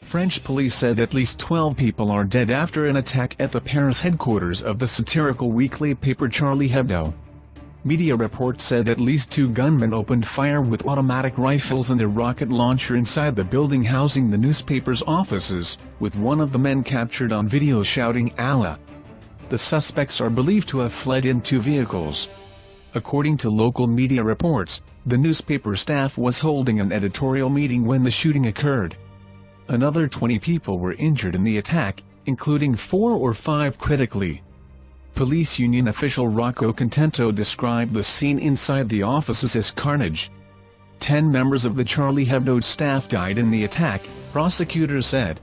French police said at least 12 people are dead after an attack at the Paris headquarters of the satirical weekly paper Charlie Hebdo. Media reports said at least 2 gunmen opened fire with automatic rifles and a rocket launcher inside the building housing the newspaper's offices, with one of the men captured on video shouting "Allah." The suspects are believed to have fled in 2 vehicles. According to local media reports, the newspaper staff was holding an editorial meeting when the shooting occurred. Another 20 people were injured in the attack, including 4 or 5 critically. Police union official Rocco Contento described the scene inside the offices as carnage. 10 members of the Charlie Hebdo staff died in the attack, prosecutors said.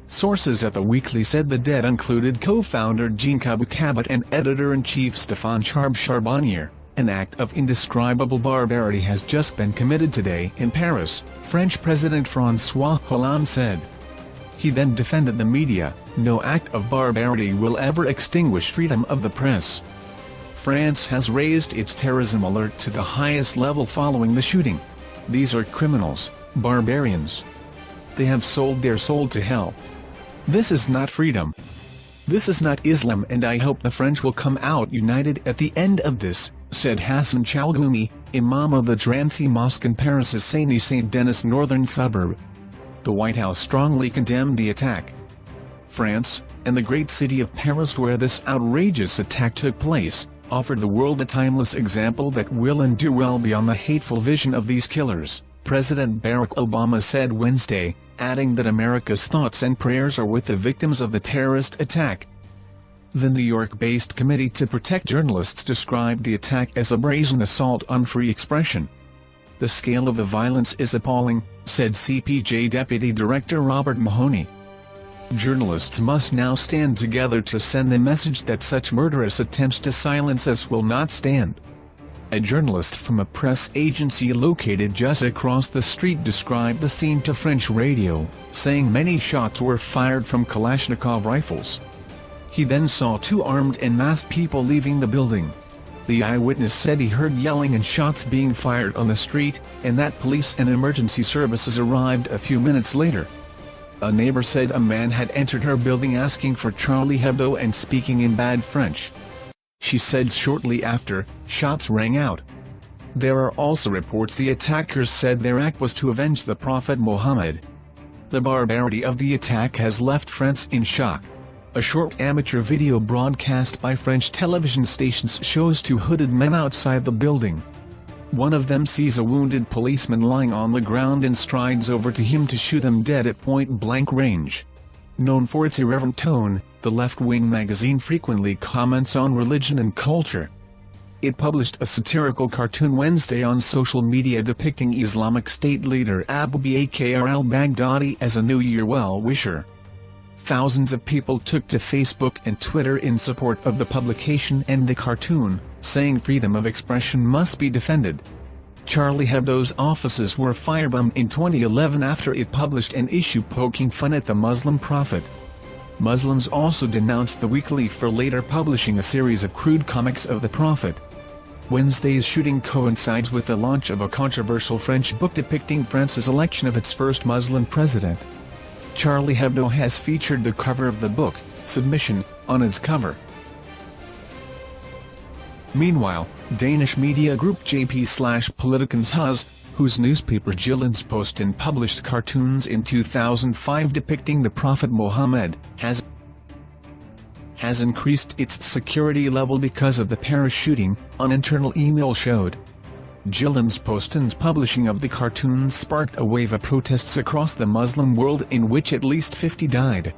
Sources at the weekly said the dead included co-founder Cabu Cabut and editor-in-chief Stephane Charbonnier. An act of indescribable barbarity has just been committed today in Paris, French President François Hollande said. He then defended the media. No act of barbarity will ever extinguish freedom of the press. France has raised its terrorism alert to the highest level following the shooting. These are criminals, barbarians. They have sold their soul to hell. This is not freedom. This is not Islam, and I hope the French will come out united at the end of this, said Hassan Chalgoumi, imam of the Drancy Mosque in Paris's Saint-Denis northern suburb. The White House strongly condemned the attack. France, and the great city of Paris where this outrageous attack took place, offered the world a timeless example that will endure well beyond the hateful vision of these killers, President Barack Obama said Wednesday, adding that America's thoughts and prayers are with the victims of the terrorist attack. The New York-based Committee to Protect Journalists described the attack as a brazen assault on free expression. The scale of the violence is appalling, said CPJ Deputy Director Robert Mahoney. Journalists must now stand together to send the message that such murderous attempts to silence us will not stand. A journalist from a press agency located just across the street described the scene to French radio, saying many shots were fired from Kalashnikov rifles. He then saw 2 armed and masked people leaving the building. The eyewitness said he heard yelling and shots being fired on the street, and that police and emergency services arrived a few minutes later. A neighbor said a man had entered her building asking for Charlie Hebdo and speaking in bad French. She said shortly after, shots rang out. There are also reports the attackers said their act was to avenge the Prophet Muhammad. The barbarity of the attack has left France in shock. A short amateur video broadcast by French television stations shows 2 hooded men outside the building. One of them sees a wounded policeman lying on the ground and strides over to him to shoot him dead at point-blank range. Known for its irreverent tone, the left-wing magazine frequently comments on religion and culture. It published a satirical cartoon Wednesday on social media depicting Islamic State leader Abu Bakr al-Baghdadi as a New Year well-wisher. Thousands of people took to Facebook and Twitter in support of the publication and the cartoon, saying freedom of expression must be defended. Charlie Hebdo's offices were firebombed in 2011 after it published an issue poking fun at the Muslim prophet. Muslims also denounced the weekly for later publishing a series of crude comics of the prophet. Wednesday's shooting coincides with the launch of a controversial French book depicting France's election of its first Muslim president. Charlie Hebdo has featured the cover of the book, Submission, on its cover. Meanwhile, Danish media group JP/Politikens Hus, whose newspaper Jyllands-Posten published cartoons in 2005 depicting the Prophet Muhammad, has increased its security level because of the Paris shooting, an internal email showed. Jyllands-Posten's publishing of the cartoons sparked a wave of protests across the Muslim world in which at least 50 died.